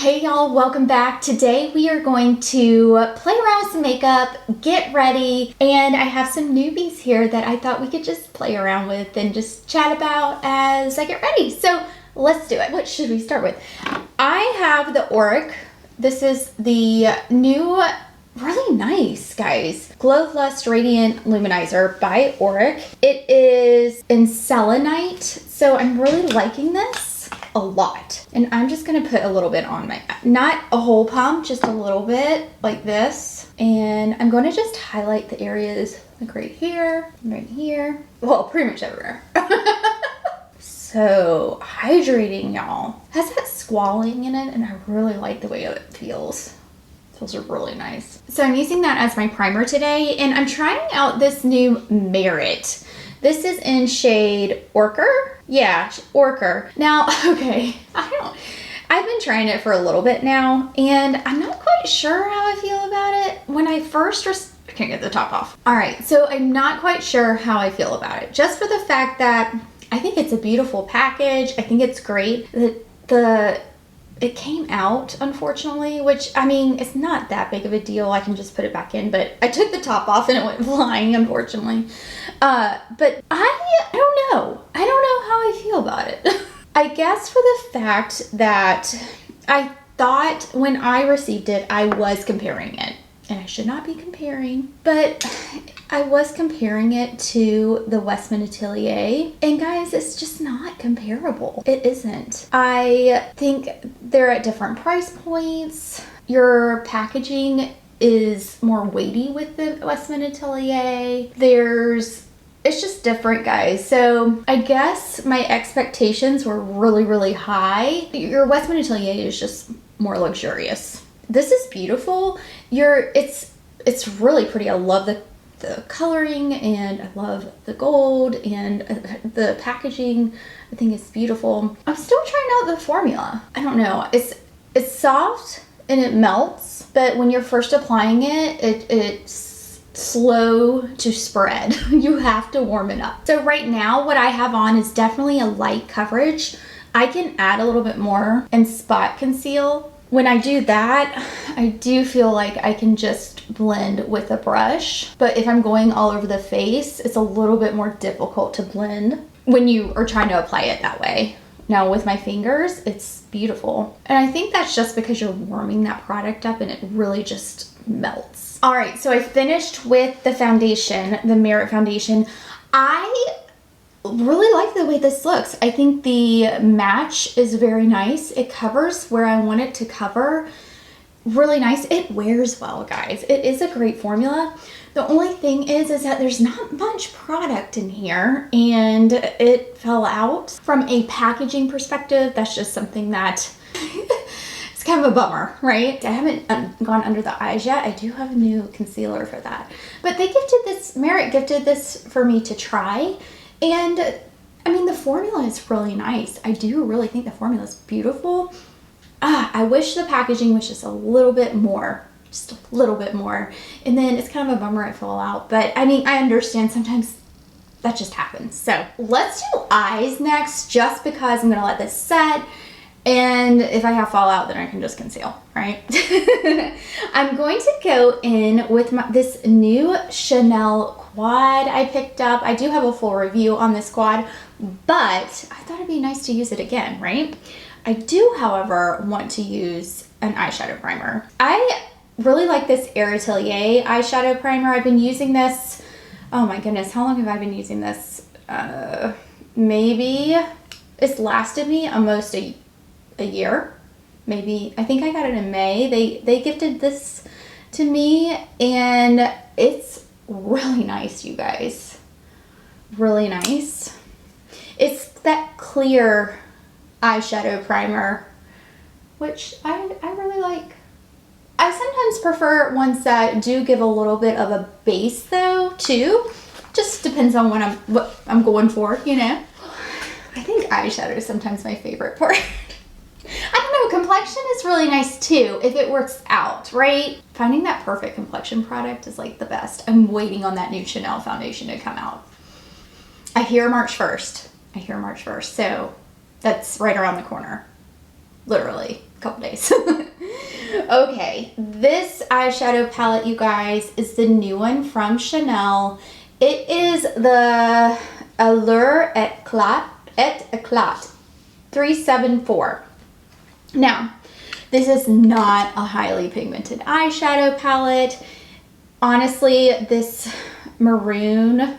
Hey y'all, welcome back. Today we are going to play around with some makeup, get ready, and I have some newbies here that I thought we could just play around with and just chat about as I get ready. So let's do it. What should we start with? I have the Auric. This is the new, really nice, guys, Glow Lust Radiant Luminizer by Auric. It is in selenite, so I'm really liking this a lot. And I'm just gonna put a little bit on my, not a whole pump, just a little bit like this. And I'm gonna just highlight the areas like right here, well, pretty much everywhere. So hydrating, y'all. Has that squalling in it, and I really like the way it feels. Those are really nice. So I'm using that as my primer today, and I'm trying out this new Merit. This is in shade Ochre. Yeah, Ochre. Now, okay, I've been trying it for a little bit now, and I'm not quite sure how I feel about it. When I first, I can't get the top off. All right, so I'm not quite sure how I feel about it, just for the fact that I think it's a beautiful package. I think it's great. It came out, unfortunately, which, I mean, it's not that big of a deal. I can just put it back in, but I took the top off and it went flying, unfortunately. But I don't know. I don't know how I feel about it. I guess for the fact that I thought when I received it, I was comparing it. And I should not be comparing, but I was comparing it to the Westman Atelier. And guys, it's just not comparable. It isn't. I think they're at different price points. Your packaging is more weighty with the Westman Atelier. It's just different, guys. So I guess my expectations were really, really high. Your Westman Atelier is just more luxurious. This is beautiful. It's really pretty. I love the coloring, and I love the gold, and the packaging. I think it's beautiful. I'm still trying out the formula. I don't know. It's soft and it melts, but when you're first applying it, it's slow to spread. You have to warm it up. So right now what I have on is definitely a light coverage. I can add a little bit more and spot conceal. When I do that, I do feel like I can just blend with a brush. But if I'm going all over the face, it's a little bit more difficult to blend when you are trying to apply it that way. Now with my fingers, it's beautiful. And I think that's just because you're warming that product up and it really just melts. All right, so I finished with the foundation, the Merit foundation. I really like the way this looks. I think the match is very nice. It covers where I want it to cover. Really nice. It wears well, guys. It is a great formula. The only thing is that there's not much product in here, and it fell out. From a packaging perspective, that's just something that it's kind of a bummer, right? I haven't gone under the eyes yet. I do have a new concealer for that. But they gifted this, Merit gifted this for me to try. And I mean, the formula is really nice. I do really think the formula is beautiful. I wish the packaging was just a little bit more, And then it's kind of a bummer it fell out. But I mean, I understand sometimes that just happens. So let's do eyes next, just because I'm gonna let this set. And if I have fallout, then I can just conceal, right? I'm going to go in with this new Chanel quad I picked up. I do have a full review on this quad, but I thought it'd be nice to use it again, right? I do, however, want to use an eyeshadow primer. I really like this Atelier eyeshadow primer. I've been using this, oh my goodness, how long have I been using this? Maybe it's lasted me almost a year, maybe. I think I got it in May. They gifted this to me, and it's really nice, you guys. Really nice. It's that clear eyeshadow primer, which I really like. I sometimes prefer ones that do give a little bit of a base though, too. Just depends on what I'm going for, you know. I think eyeshadow is sometimes my favorite part. I don't know, complexion is really nice too, if it works out, right? Finding that perfect complexion product is like the best. I'm waiting on that new Chanel foundation to come out. I hear March 1st. So that's right around the corner. Literally. couple days. Okay, this eyeshadow palette, you guys, is the new one from Chanel. It is the Allure Eclat 374. Now, this is not a highly pigmented eyeshadow palette. Honestly, this maroon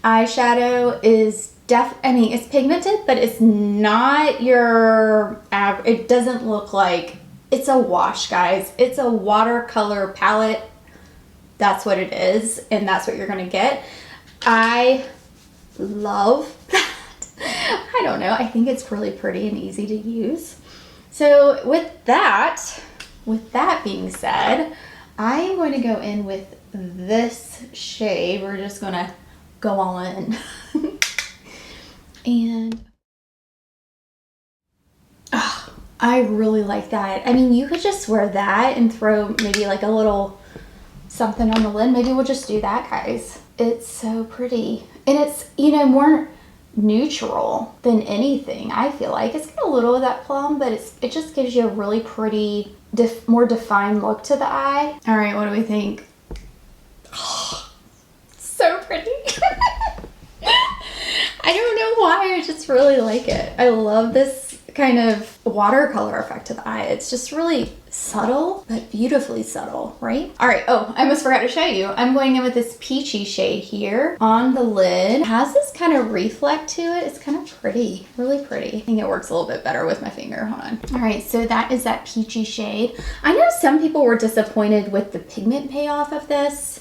eyeshadow is it's pigmented, but it's not your it doesn't look like it's a wash, guys. It's a watercolor palette. That's what it is, and that's what you're gonna get. I love that. I don't know. I think it's really pretty and easy to use. So with that being said, I am going to go in with this shade. We're just gonna go all in. And oh, I really like that. I mean, you could just wear that and throw maybe like a little something on the lid. Maybe we'll just do that, guys. It's so pretty. And it's, you know, more neutral than anything. I feel like it's got a little of that plum, but it just gives you a really pretty, more defined look to the eye. All right, what do we think? Oh, so pretty. I don't know why, I just really like it. I love this kind of watercolor effect to the eye. It's just really subtle, but beautifully subtle, right? All right, oh, I almost forgot to show you. I'm going in with this peachy shade here on the lid. It has this kind of reflect to it. It's kind of pretty, really pretty. I think it works a little bit better with my finger, hold on. All right, so that is that peachy shade. I know some people were disappointed with the pigment payoff of this.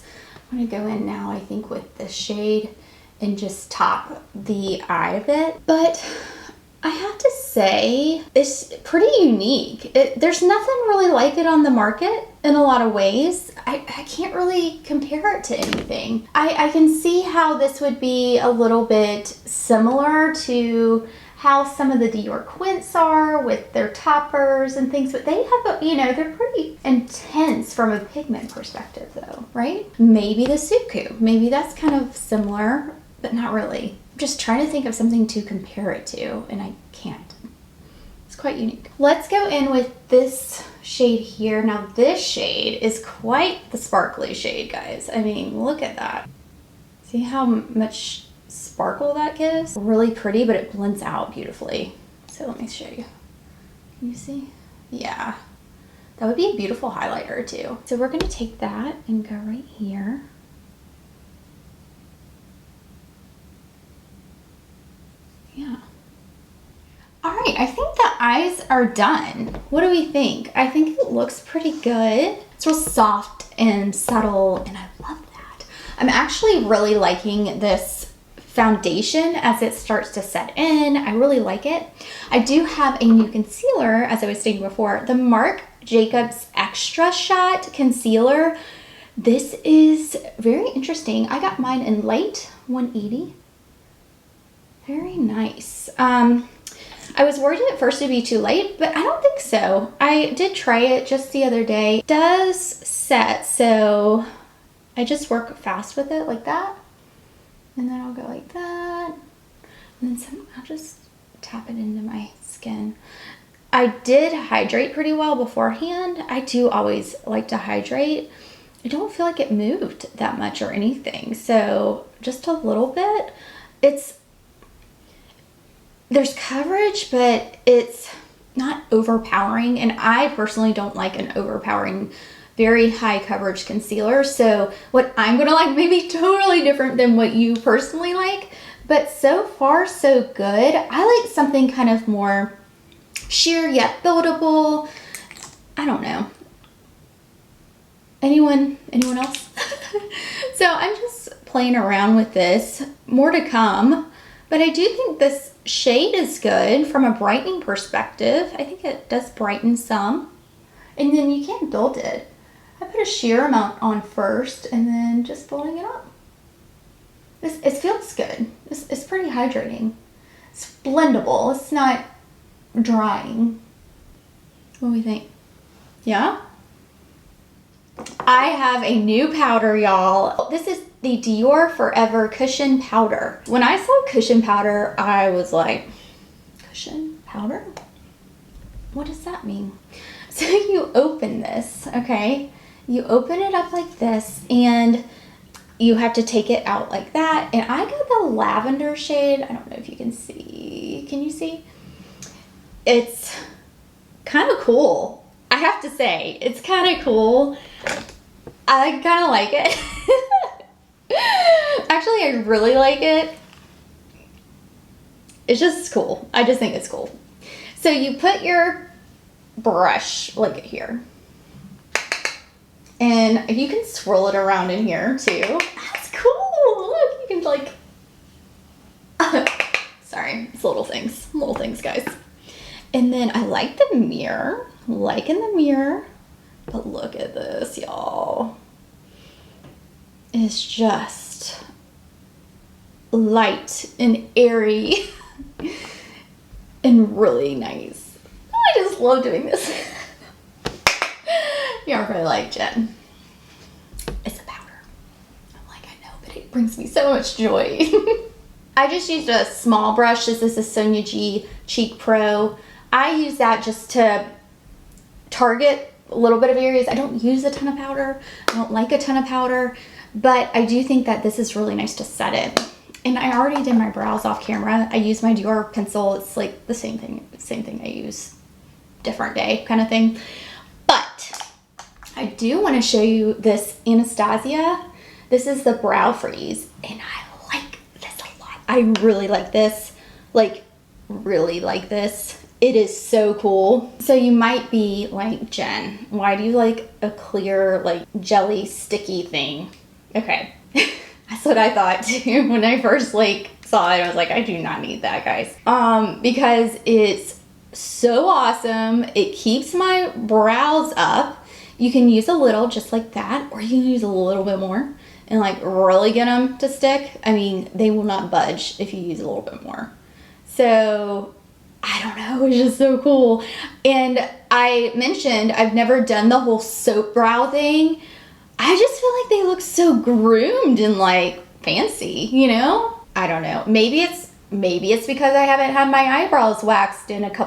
I'm gonna go in now, I think, with this shade and just top the eye a bit. But I have to say, it's pretty unique. There's nothing really like it on the market in a lot of ways. I can't really compare it to anything. I can see how this would be a little bit similar to how some of the Dior Quints are with their toppers and things, but they have, you know, they're pretty intense from a pigment perspective though, right? Maybe the Suku, maybe that's kind of similar, but not really. I'm just trying to think of something to compare it to, and I can't. It's quite unique. Let's go in with this shade here. Now this shade is quite the sparkly shade, guys. I mean, look at that. See how much sparkle that gives? Really pretty, but it blends out beautifully. So let me show you. Can you see? Yeah. That would be a beautiful highlighter too. So we're gonna take that and go right here. Yeah. All right, I think the eyes are done. What do we think? I think it looks pretty good. It's real soft and subtle, and I love that. I'm actually really liking this foundation as it starts to set in. I really like it. I do have a new concealer, as I was stating before, the Marc Jacobs Extra Shot Concealer. This is very interesting. I got mine in light 180. Very nice. I was worried at first it'd be too light, but I don't think so. I did try it just the other day. It does set, so I just work fast with it like that. And then I'll go like that. And then I'll just tap it into my skin. I did hydrate pretty well beforehand. I do always like to hydrate. I don't feel like it moved that much or anything. So just a little bit. There's coverage, but it's not overpowering. And I personally don't like an overpowering, very high coverage concealer. So what I'm gonna like may be totally different than what you personally like, but so far so good. I like something kind of more sheer yet buildable. I don't know. Anyone else? So I'm just playing around with this. More to come, but I do think this shade is good from a brightening perspective. I think it does brighten some, and then you can build it. I put a sheer amount on first and then just building it up. It feels good. It's pretty hydrating. It's blendable. It's not drying. What do we think? Yeah? I have a new powder, y'all. This is the Dior Forever Cushion Powder. When I saw cushion powder, I was like, cushion powder? What does that mean? So you open this, okay? You open it up like this, and you have to take it out like that. And I got the lavender shade. I don't know if you can see. Can you see? It's kind of cool. I have to say, it's kind of cool. I kind of like it. Actually, I really like it. It's just cool. I just think it's cool. So you put your brush like here. And you can swirl it around in here too. That's cool. Look, you can like, sorry, it's little things, guys. And then I like the mirror, liking the mirror, but look at this, y'all. It's just light and airy and really nice. I just love doing this. You aren't really like Jen. It's a powder. I'm like, I know, but it brings me so much joy. I just used a small brush. This is a Sonia G Cheek Pro. I use that just to target a little bit of areas. I don't use a ton of powder. I don't like a ton of powder, but I do think that this is really nice to set it. And I already did my brows off camera. I use my Dior pencil. It's like the same thing I use, different day kind of thing. But I do want to show you this Anastasia. This is the Brow Freeze, and I like this a lot. I really like this, like really like this. It is so cool. So you might be like, Jen, why do you like a clear, like jelly sticky thing? Okay, that's what I thought too when I first like saw it. I was like, I do not need that, guys. Because it's so awesome. It keeps my brows up. You can use a little just like that, or you can use a little bit more and like really get them to stick. I mean, they will not budge if you use a little bit more. So I don't know, it's just so cool. And I mentioned I've never done the whole soap brow thing. I just feel like they look so groomed and like fancy, you know? I don't know. Maybe it's because I haven't had my eyebrows waxed in like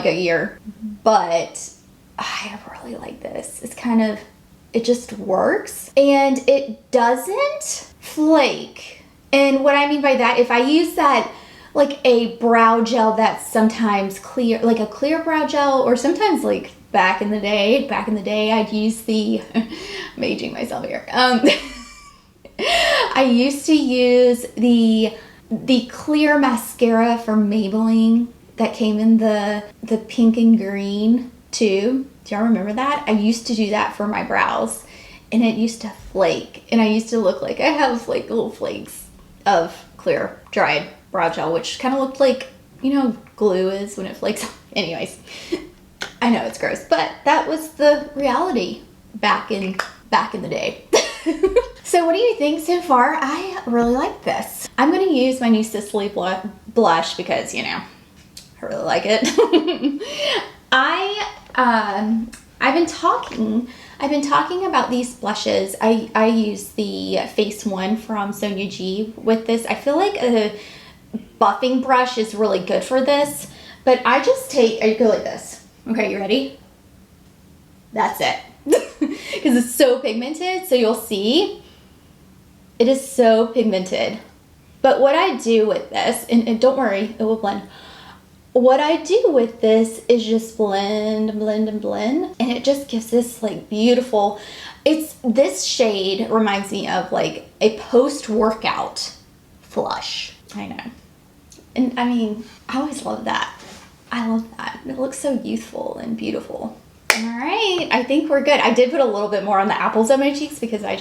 a year. But I really like this. It's kind of, it just works and it doesn't flake. And what I mean by that, if I use that like a brow gel that's sometimes clear, like a clear brow gel, or sometimes like back in the day I'd use the, I'm aging myself here. I used to use the clear mascara from Maybelline that came in the pink and green tube. Do y'all remember that? I used to do that for my brows, and it used to flake, and I used to look like I have like little flakes of clear dried brow gel, which kind of looked like, you know, glue is when it flakes. Anyways, I know it's gross, but that was the reality back in the day. So what do you think so far? I really like this. I'm going to use my new Sisley blush because, you know, I really like it. I've been talking about these blushes. I use the Face One from Sonia G with this. I feel like a buffing brush is really good for this, but I go like this. Okay, you ready? That's it. Because it's so pigmented, so you'll see it is so pigmented. But what I do with this, and don't worry, it will blend. What I do with this is just blend, and it just gives this like beautiful, this shade reminds me of like a post-workout flush. I know. And I mean, I always love that. I love that. It looks so youthful and beautiful. All right, I think we're good. I did put a little bit more on the apples of my cheeks because I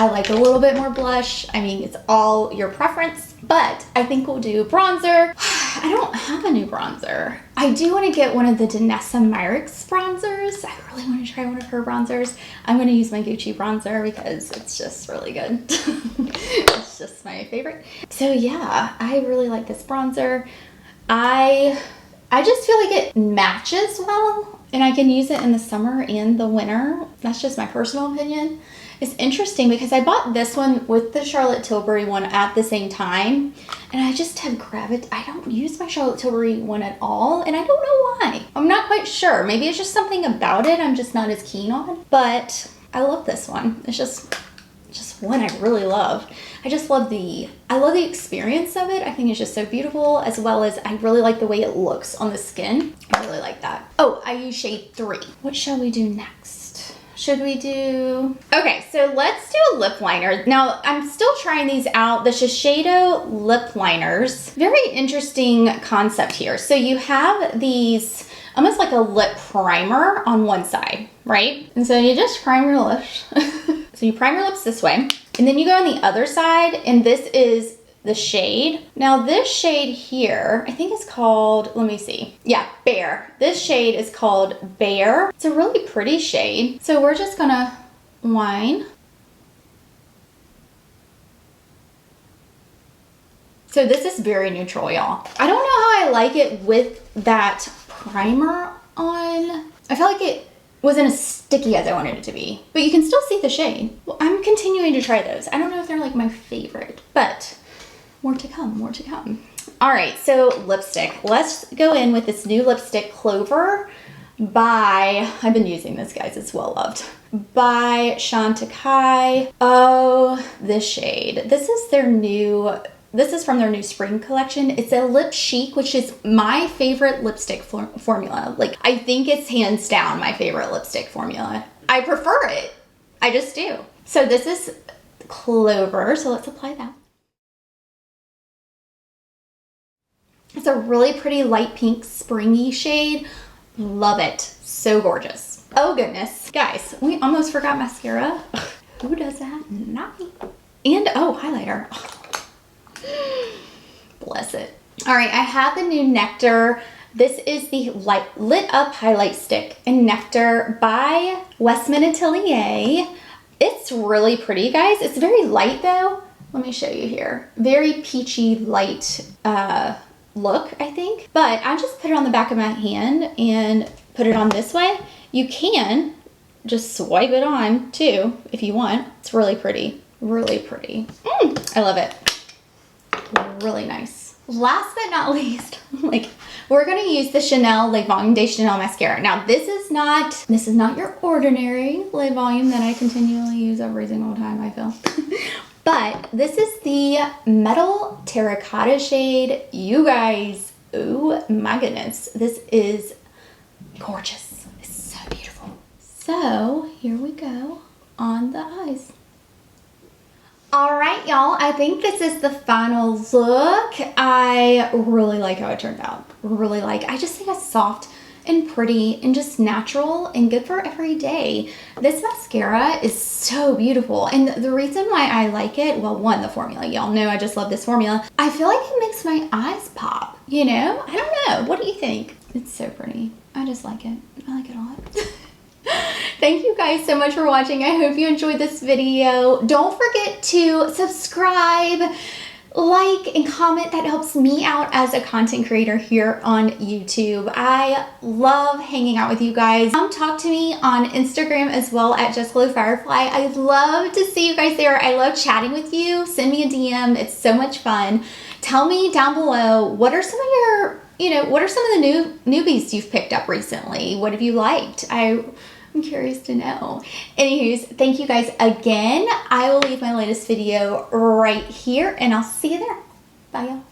like a little bit more blush. I mean, it's all your preference, but I think we'll do bronzer. I don't have a new bronzer. I do want to get one of the Danessa Myricks bronzers. I really want to try one of her bronzers. I'm going to use my Gucci bronzer because it's just really good. It's just my favorite. So yeah, I really like this bronzer. I just feel like it matches well, and I can use it in the summer and the winter. That's just my personal opinion. It's interesting because I bought this one with the Charlotte Tilbury one at the same time, and I just have I don't use my Charlotte Tilbury one at all, and I don't know why. I'm not quite sure. Maybe it's just something about it I'm just not as keen on, but I love this one. It's just one I really love. I love the experience of it. I think it's just so beautiful, as well as I really like the way it looks on the skin. I really like that. Oh, I use shade 3. What shall we do next? Should we do... Okay, so let's do a lip liner. Now, I'm still trying these out. The Shiseido lip liners. Very interesting concept here. So you have these, almost like a lip primer on one side, right? And so you just prime your lips. So you prime your lips this way, and then you go on the other side, and this is the shade. Now this shade here, I think is called, let me see. Yeah, Bare. This shade is called Bare. It's a really pretty shade. So we're just gonna line. So this is very neutral, y'all. I don't know how I like it with that primer on. I feel like it wasn't as sticky as I wanted it to be, but you can still see the shade. Well, I'm continuing to try those. I don't know if they're like my favorite, but more to come, more to come. All right, so lipstick. Let's go in with this new lipstick, Clover by, I've been using this, guys, it's well loved, by Chantecaille. Oh, this shade. This is from their new spring collection. It's a Lip Chic, which is my favorite lipstick formula. Like, I think it's hands down my favorite lipstick formula. I prefer it. I just do. So this is Clover, so let's apply that. It's a really pretty light pink springy shade. Love it. So gorgeous. Oh goodness. Guys, we almost forgot mascara. Who does that? Not me. And oh, highlighter. Bless it. All right, I have the new Nectar. This is the Lit Up Highlight Stick in Nectar by Westman Atelier. It's really pretty, guys. It's very light though. Let me show you here. Very peachy light look, I think. But I just put it on the back of my hand and put it on this way. You can just swipe it on too if you want. It's really pretty. Really pretty. I love it. Really nice. Last but not least, like, we're gonna use the Chanel Le Volume de Chanel mascara. Now this is not your ordinary Le Volume that I continually use every single time, I feel. But this is the Metal Terracotta shade. You guys, oh my goodness, this is gorgeous. It's so beautiful. So here we go on the eyes. All right, y'all, I think this is the final look. I really like how it turned out. Really like, I just think it's soft and pretty and just natural and good for every day. This mascara is so beautiful. And the reason why I like it, well, one, the formula. Y'all know I just love this formula. I feel like it makes my eyes pop, you know? I don't know. What do you think? It's so pretty. I just like it. I like it a lot. Thank you guys so much for watching. I hope you enjoyed this video. Don't forget to subscribe, like, and comment. That helps me out as a content creator here on YouTube. I love hanging out with you guys. Come talk to me on Instagram as well at justglowfirefly. I'd love to see you guys there. I love chatting with you. Send me a DM. It's so much fun. Tell me down below, what are some of your, what are some of the newbies you've picked up recently? What have you liked? I'm curious to know. Anywhoos, thank you guys again. I will leave my latest video right here, and I'll see you there. Bye, y'all.